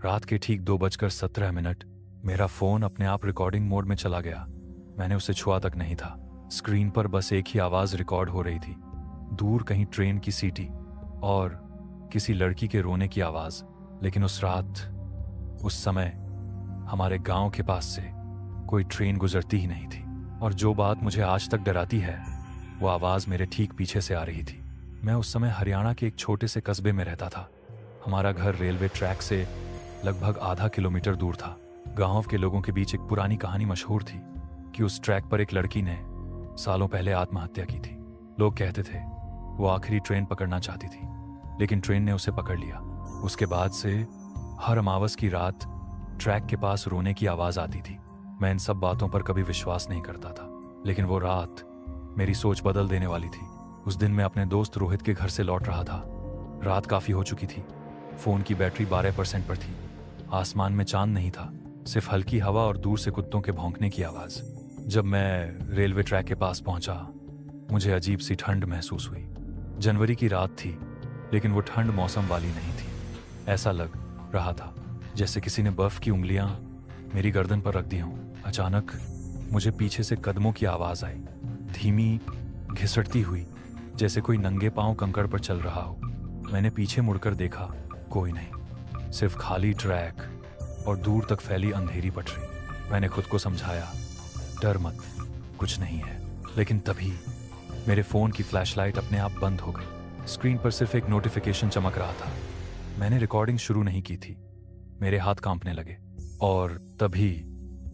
रात के ठीक 2:17 मेरा फोन अपने आप रिकॉर्डिंग मोड में चला गया। मैंने उसे छुआ तक नहीं था। स्क्रीन पर बस एक ही आवाज रिकॉर्ड हो रही थी, दूर कहीं ट्रेन की सीटी और किसी लड़की के रोने की आवाज। लेकिन उस रात, उस समय हमारे गांव के पास से कोई ट्रेन गुजरती ही नहीं थी। और जो बात मुझे आज तक डराती है, वो आवाज मेरे ठीक पीछे से आ रही थी। मैं उस समय हरियाणा के एक छोटे से कस्बे में रहता था। हमारा घर रेलवे ट्रैक से लगभग आधा किलोमीटर दूर था। गांव के लोगों के बीच एक पुरानी कहानी मशहूर थी कि उस ट्रैक पर एक लड़की ने सालों पहले आत्महत्या की थी। लोग कहते थे वो आखिरी ट्रेन पकड़ना चाहती थी, लेकिन ट्रेन ने उसे पकड़ लिया। उसके बाद से हर अमावस की रात ट्रैक के पास रोने की आवाज आती थी। मैं इन सब बातों पर कभी विश्वास नहीं करता था, लेकिन वो रात मेरी सोच बदल देने वाली थी। उस दिन मैं अपने दोस्त रोहित के घर से लौट रहा था। रात काफी हो चुकी थी। फोन की बैटरी 12% पर थी। आसमान में चांद नहीं था, सिर्फ हल्की हवा और दूर से कुत्तों के भौंकने की आवाज। जब मैं रेलवे ट्रैक के पास पहुंचा, मुझे अजीब सी ठंड महसूस हुई। जनवरी की रात थी, लेकिन वो ठंड मौसम वाली नहीं थी। ऐसा लग रहा था जैसे किसी ने बर्फ की उंगलियां मेरी गर्दन पर रख दी हों। अचानक मुझे पीछे से कदमों की आवाज आई, धीमी, घिसटती हुई, जैसे कोई नंगे पांव कंकड़ पर चल रहा हो। मैंने पीछे मुड़कर देखा, कोई नहीं, सिर्फ खाली ट्रैक और दूर तक फैली अंधेरी पटरी। मैंने खुद को समझाया, डर मत, कुछ नहीं है। लेकिन तभी मेरे फोन की फ्लैशलाइट अपने आप बंद हो गई। स्क्रीन पर सिर्फ एक नोटिफिकेशन चमक रहा था। मैंने रिकॉर्डिंग शुरू नहीं की थी। मेरे हाथ कांपने लगे और तभी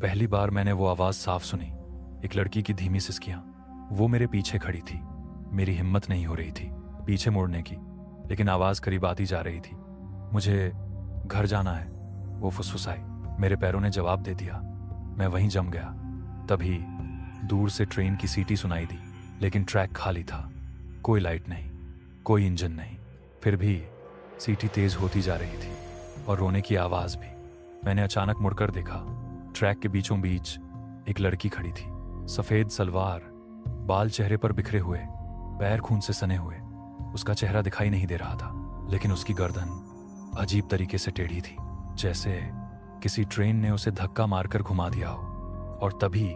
पहली बार मैंने वो आवाज साफ सुनी, एक लड़की की धीमी सिसकियां। वो मेरे पीछे खड़ी थी। मेरी हिम्मत नहीं हो रही थी पीछे मुड़ने की, लेकिन आवाज करीब आती जा रही थी। मुझे घर जाना है, वो फुसफुसाई। मेरे पैरों ने जवाब दे दिया। मैं वहीं जम गया। तभी दूर से ट्रेन की सीटी सुनाई दी, लेकिन ट्रैक खाली था। कोई लाइट नहीं, कोई इंजन नहीं। फिर भी सीटी तेज होती जा रही थी और रोने की आवाज भी। मैंने अचानक मुड़कर देखा। ट्रैक के बीचों बीच एक लड़की खड़ी थी। सफेद सलवार, बाल चेहरे पर बिखरे हुए, पैर खून से सने हुए। उसका चेहरा दिखाई नहीं दे रहा था, लेकिन उसकी गर्दन अजीब तरीके से टेढ़ी थी, जैसे किसी ट्रेन ने उसे धक्का मारकर घुमा दिया हो। और तभी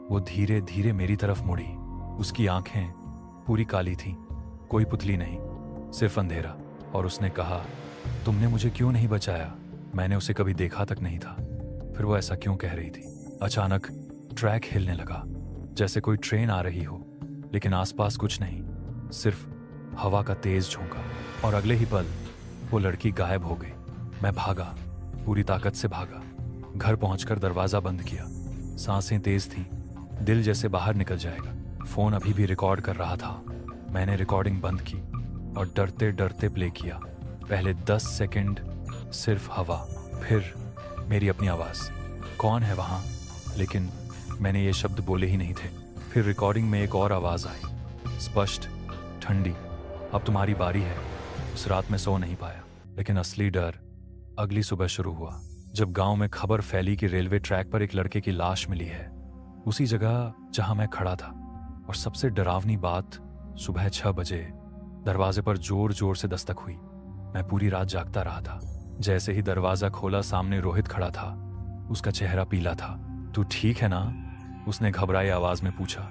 वो धीरे धीरे मेरी तरफ मुड़ी। उसकी आंखें पूरी काली थीं, कोई पुतली नहीं, सिर्फ अंधेरा। और उसने कहा, तुमने मुझे क्यों नहीं बचाया? मैंने उसे कभी देखा तक नहीं था। फिर वो ऐसा क्यों कह रही थी? अचानक ट्रैक हिलने लगा, जैसे कोई ट्रेन आ रही हो, लेकिन आसपास कुछ नहीं, सिर्फ हवा का तेज झोंका। और अगले ही पल वो लड़की गायब हो गई। मैं भागा, पूरी ताकत से भागा। घर पहुंचकर दरवाजा बंद किया। सांसें तेज थीं, दिल जैसे बाहर निकल जाएगा। फोन अभी भी रिकॉर्ड कर रहा था। मैंने रिकॉर्डिंग बंद की और डरते डरते प्ले किया। पहले 10 सेकंड सिर्फ हवा, फिर मेरी अपनी आवाज, कौन है वहां? लेकिन मैंने ये शब्द बोले ही नहीं थे। फिर रिकॉर्डिंग में एक और आवाज आई, स्पष्ट, ठंडी, अब तुम्हारी बारी है। उस रात में सो नहीं पाया, लेकिन असली डर अगली सुबह शुरू हुआ, जब गांव में खबर फैली कि रेलवे ट्रैक पर एक लड़के की लाश मिली है, उसी जगह जहां मैं खड़ा था। और सबसे डरावनी बात, सुबह 6 बजे दरवाजे पर जोर जोर से दस्तक हुई। मैं पूरी रात जागता रहा था। जैसे ही दरवाजा खोला, सामने रोहित खड़ा था। उसका चेहरा पीला था। तू ठीक है ना? उसने घबराई आवाज में पूछा।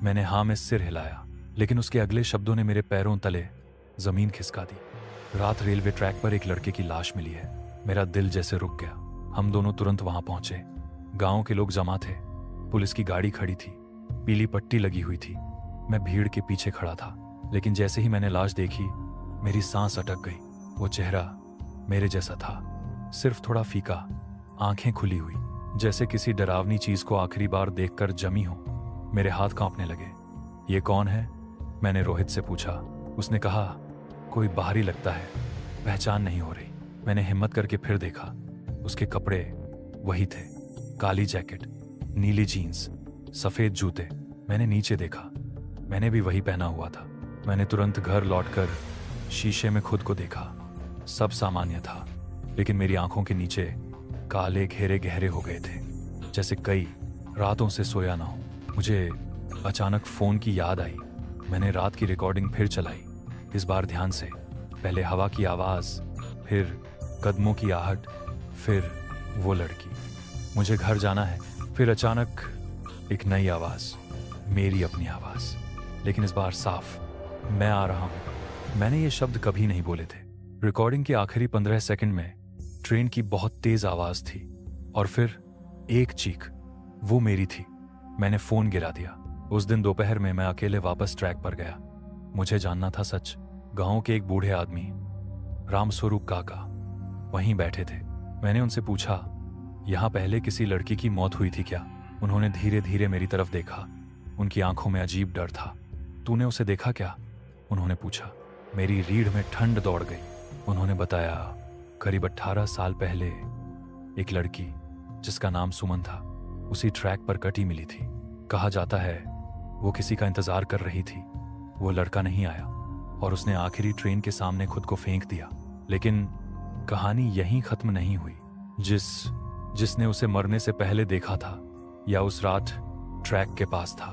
मैंने हाँ में सिर हिलाया, लेकिन उसके अगले शब्दों ने मेरे पैरों तले जमीन खिसका दी। रात रेलवे ट्रैक पर एक लड़के की लाश मिली है। मेरा दिल जैसे रुक गया। हम दोनों तुरंत वहां पहुंचे। गांव के लोग जमा थे, पुलिस की गाड़ी खड़ी थी, पीली पट्टी लगी हुई थी। मैं भीड़ के पीछे खड़ा था, लेकिन जैसे ही मैंने लाश देखी, मेरी सांस अटक गई। वो चेहरा मेरे जैसा था, सिर्फ थोड़ा फीका, आंखें खुली हुई, जैसे किसी डरावनी चीज को आखिरी बार देखकर जमी हो। मेरे हाथ कांपने लगे। ये कौन है? मैंने रोहित से पूछा। उसने कहा, कोई बाहरी लगता है, पहचान नहीं हो रही। मैंने हिम्मत करके फिर देखा। उसके कपड़े वही थे, काली जैकेट, नीली जीन्स, सफेद जूते। मैंने नीचे देखा, मैंने भी वही पहना हुआ था। मैंने तुरंत घर लौटकर शीशे में खुद को देखा। सब सामान्य था, लेकिन मेरी आंखों के नीचे काले घेरे गहरे हो गए थे, जैसे कई रातों से सोया ना हो। मुझे अचानक फोन की याद आई। मैंने रात की रिकॉर्डिंग फिर चलाई, इस बार ध्यान से। पहले हवा की आवाज, फिर कदमों की आहट, फिर वो लड़की। मुझे घर जाना है। फिर अचानक एक नई आवाज़, मेरी अपनी आवाज़, लेकिन इस बार साफ, मैं आ रहा हूँ। मैंने ये शब्द कभी नहीं बोले थे। रिकॉर्डिंग के आखिरी 15 सेकंड में ट्रेन की बहुत तेज आवाज़ थी और फिर एक चीख, वो मेरी थी। मैंने फ़ोन गिरा दिया। उस दिन दोपहर में मैं अकेले वापस ट्रैक पर गया। मुझे जानना था सच। गांव के एक बूढ़े आदमी, रामस्वरूप काका, वहीं बैठे थे। मैंने उनसे पूछा, यहाँ पहले किसी लड़की की मौत हुई थी क्या? उन्होंने धीरे धीरे मेरी तरफ देखा। उनकी आंखों में अजीब डर था। तूने उसे देखा क्या? उन्होंने पूछा। मेरी रीढ़ में ठंड दौड़ गई। उन्होंने बताया, करीब 18 साल पहले एक लड़की जिसका नाम सुमन था, उसी ट्रैक पर कटी मिली थी। कहा जाता है वो किसी का इंतजार कर रही थी। वो लड़का नहीं आया और उसने आखिरी ट्रेन के सामने खुद को फेंक दिया। लेकिन कहानी यहीं खत्म नहीं हुई। जिसने उसे मरने से पहले देखा था या उस रात ट्रैक के पास था,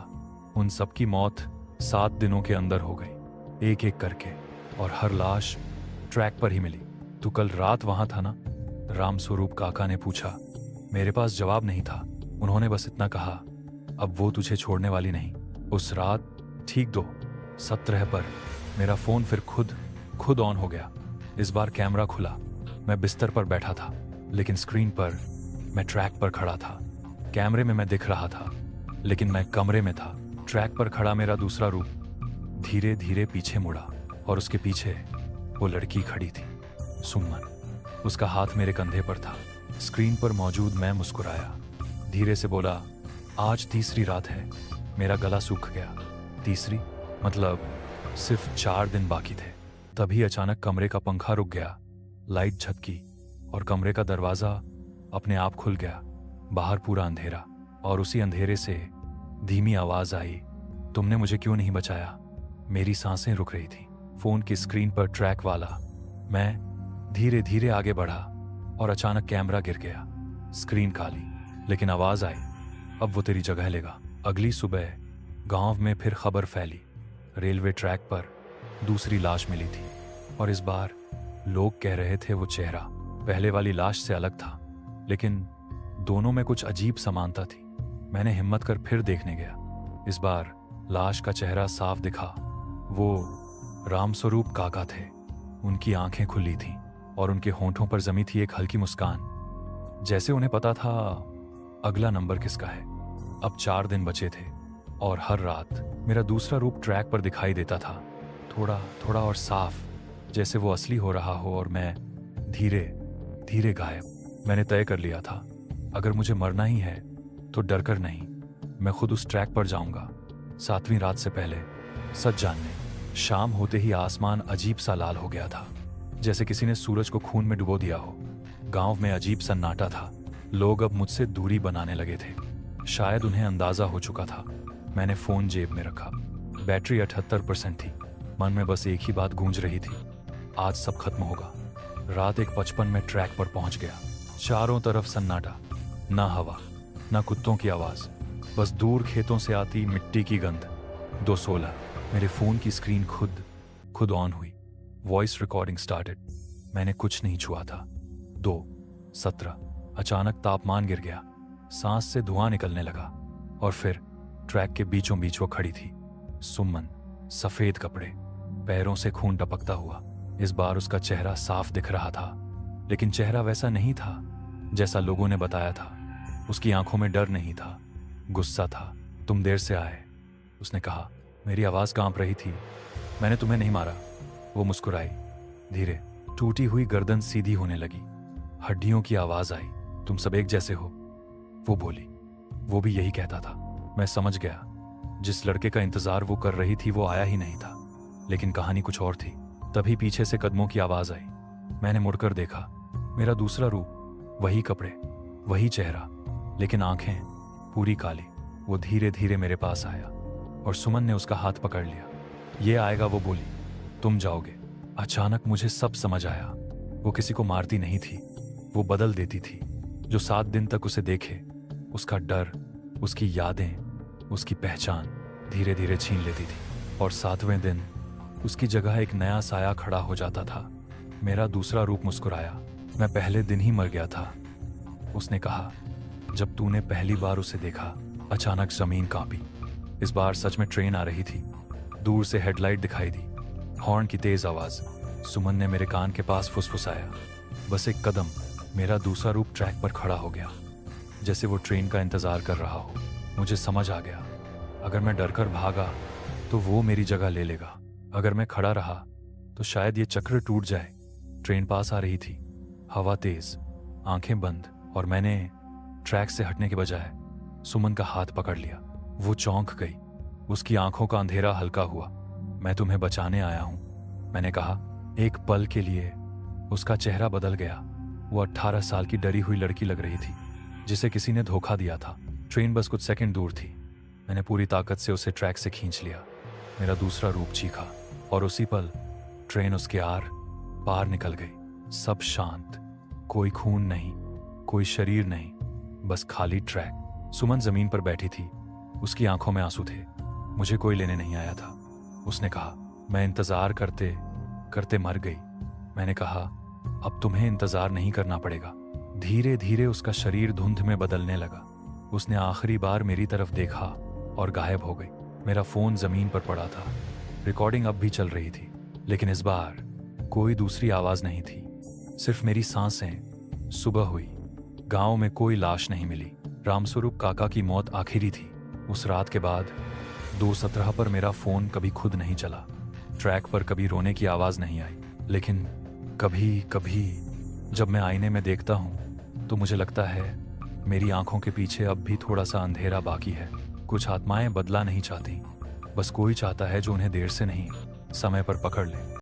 उन सबकी मौत 7 दिनों के अंदर हो गई, एक एक करके, और हर लाश ट्रैक पर ही मिली। तू कल रात वहां था ना? रामस्वरूप काका ने पूछा। मेरे पास जवाब नहीं था। उन्होंने बस इतना कहा, अब वो तुझे छोड़ने वाली नहीं। उस रात ठीक 2:17 पर मेरा फोन फिर खुद ऑन हो गया। इस बार कैमरा खुला। मैं बिस्तर पर बैठा था, लेकिन स्क्रीन पर मैं ट्रैक पर खड़ा था। कैमरे में मैं दिख रहा था, लेकिन मैं कमरे में था। ट्रैक पर खड़ा मेरा दूसरा रूप धीरे धीरे पीछे मुड़ा और उसके पीछे वो लड़की खड़ी थी, सुमन। उसका हाथ मेरे कंधे पर था। स्क्रीन पर मौजूद मैं मुस्कुराया, धीरे से बोला, आज तीसरी रात है। मेरा गला सूख गया। तीसरी मतलब सिर्फ 4 दिन बाकी थे। तभी अचानक कमरे का पंखा रुक गया, लाइट झपकी और कमरे का दरवाजा अपने आप खुल गया। बाहर पूरा अंधेरा और उसी अंधेरे से धीमी आवाज आई, तुमने मुझे क्यों नहीं बचाया? मेरी सांसें रुक रही थी। फोन की स्क्रीन पर ट्रैक वाला। मैं धीरे धीरे आगे बढ़ा और अचानक कैमरा गिर गया। स्क्रीन काली, लेकिन आवाज आई, अब वो तेरी जगह लेगा। अगली सुबह गांव में फिर खबर फैली, रेलवे ट्रैक पर दूसरी लाश मिली थी और इस बार लोग कह रहे थे वो चेहरा पहले वाली लाश से अलग था, लेकिन दोनों में कुछ अजीब समानता थी। मैंने हिम्मत कर फिर देखने गया। इस बार लाश का चेहरा साफ दिखा। वो रामस्वरूप काका थे। उनकी आंखें खुली थीं और उनके होंठों पर जमी थी एक हल्की मुस्कान, जैसे उन्हें पता था अगला नंबर किसका है। अब 4 दिन बचे थे और हर रात मेरा दूसरा रूप ट्रैक पर दिखाई देता था, थोड़ा थोड़ा और साफ, जैसे वो असली हो रहा हो और मैं धीरे धीरे गायब। मैंने तय कर लिया था, अगर मुझे मरना ही है तो डर कर नहीं, मैं खुद उस ट्रैक पर जाऊंगा 7वीं रात से पहले, सच जानने। शाम होते ही आसमान अजीब सा लाल हो गया था, जैसे किसी ने सूरज को खून में डुबो दिया हो। गांव में अजीब सन्नाटा था। लोग अब मुझसे दूरी बनाने लगे थे। शायद उन्हें अंदाजा हो चुका था। मैंने फोन जेब में रखा। बैटरी 78% थी। मन में बस एक ही बात गूंज रही थी, आज सब खत्म होगा। रात 1:55 में ट्रैक पर पहुंच गया। चारों तरफ सन्नाटा, ना हवा ना कुत्तों की आवाज, बस दूर खेतों से आती मिट्टी की गंध। 2:16 मेरे फोन की स्क्रीन खुद ऑन हुई। Voice recording started. मैंने कुछ नहीं छुआ था। 2:17 अचानक तापमान गिर गया, सांस से धुआं निकलने लगा और फिर ट्रैक के बीचों बीच वो खड़ी थी, सुमन। सफेद कपड़े, पैरों से खून टपकता हुआ। इस बार उसका चेहरा साफ दिख रहा था, लेकिन चेहरा वैसा नहीं था जैसा लोगों ने बताया था। उसकी आंखों में डर नहीं था, गुस्सा था। तुम देर से आए, उसने कहा। मेरी आवाज कांप रही थी। मैंने तुम्हें नहीं मारा। वो मुस्कुराई, धीरे। टूटी हुई गर्दन सीधी होने लगी। हड्डियों की आवाज आई, तुम सब एक जैसे हो, वो बोली। वो भी यही कहता था। मैं समझ गया, जिस लड़के का इंतजार वो कर रही थी वो आया ही नहीं था, लेकिन कहानी कुछ और थी। तभी पीछे से कदमों की आवाज आई। मैंने मुड़कर देखा। मेरा दूसरा रूप, वही कपड़े, वही चेहरा, लेकिन आंखें पूरी काली। वो धीरे धीरे मेरे पास आया और सुमन ने उसका हाथ पकड़ लिया। ये आएगा, वो बोली, तुम जाओगे। अचानक मुझे सब समझ आया। वो किसी को मारती नहीं थी, वो बदल देती थी। जो 7 दिन तक उसे देखे, उसका डर, उसकी यादें, उसकी पहचान धीरे धीरे छीन लेती थी और 7वें दिन उसकी जगह एक नया साया खड़ा हो जाता था। मेरा दूसरा रूप मुस्कुराया। मैं पहले दिन ही मर गया था। उसने कहा। जब तूने पहली बार उसे देखा, अचानक जमीन कांपी। इस बार सच में ट्रेन आ रही थी। दूर से हेडलाइट दिखाई दी, हॉर्न की तेज आवाज। सुमन ने मेरे कान के पास फुसफुसाया। बस एक कदम, मेरा दूसरा रूप ट्रैक पर खड़ा हो गया, जैसे वो ट्रेन का इंतजार कर रहा हो। मुझे समझ आ गया, अगर मैं डरकर भागा तो वो मेरी जगह ले लेगा। अगर मैं खड़ा रहा तो शायद ये चक्र टूट जाए। ट्रेन पास आ रही थी, हवा तेज, आंखें बंद, और मैंने ट्रैक से हटने के बजाय सुमन का हाथ पकड़ लिया। वो चौंक गई, उसकी आंखों का अंधेरा हल्का हुआ। मैं तुम्हें बचाने आया हूं, मैंने कहा। एक पल के लिए उसका चेहरा बदल गया। वो 18 साल की डरी हुई लड़की लग रही थी, जिसे किसी ने धोखा दिया था। ट्रेन बस कुछ सेकंड दूर थी। मैंने पूरी ताकत से उसे ट्रैक से खींच लिया। मेरा दूसरा रूप चीखा, और उसी पल ट्रेन उसके आर पार निकल गई। सब शांत, कोई खून नहीं, कोई शरीर नहीं, बस खाली ट्रैक। सुमन जमीन पर बैठी थी, उसकी आंखों में आंसू थे। मुझे कोई लेने नहीं आया था, उसने कहा। मैं इंतजार करते करते मर गई। मैंने कहा, अब तुम्हें इंतजार नहीं करना पड़ेगा। धीरे धीरे उसका शरीर धुंध में बदलने लगा। उसने आखिरी बार मेरी तरफ देखा और गायब हो गई। मेरा फोन जमीन पर पड़ा था। रिकॉर्डिंग अब भी चल रही थी, लेकिन इस बार कोई दूसरी आवाज नहीं थी, सिर्फ मेरी सांसें। सुबह हुई, गांव में कोई लाश नहीं मिली। रामस्वरूप काका की मौत आखिरी थी। उस रात के बाद 2:17 पर मेरा फोन कभी खुद नहीं चला। ट्रैक पर कभी रोने की आवाज नहीं आई, लेकिन कभी कभी जब मैं आईने में देखता हूं तो मुझे लगता है मेरी आंखों के पीछे अब भी थोड़ा सा अंधेरा बाकी है। कुछ आत्माएं बदला नहीं चाहती, बस कोई चाहता है जो उन्हें देर से नहीं, समय पर पकड़ ले।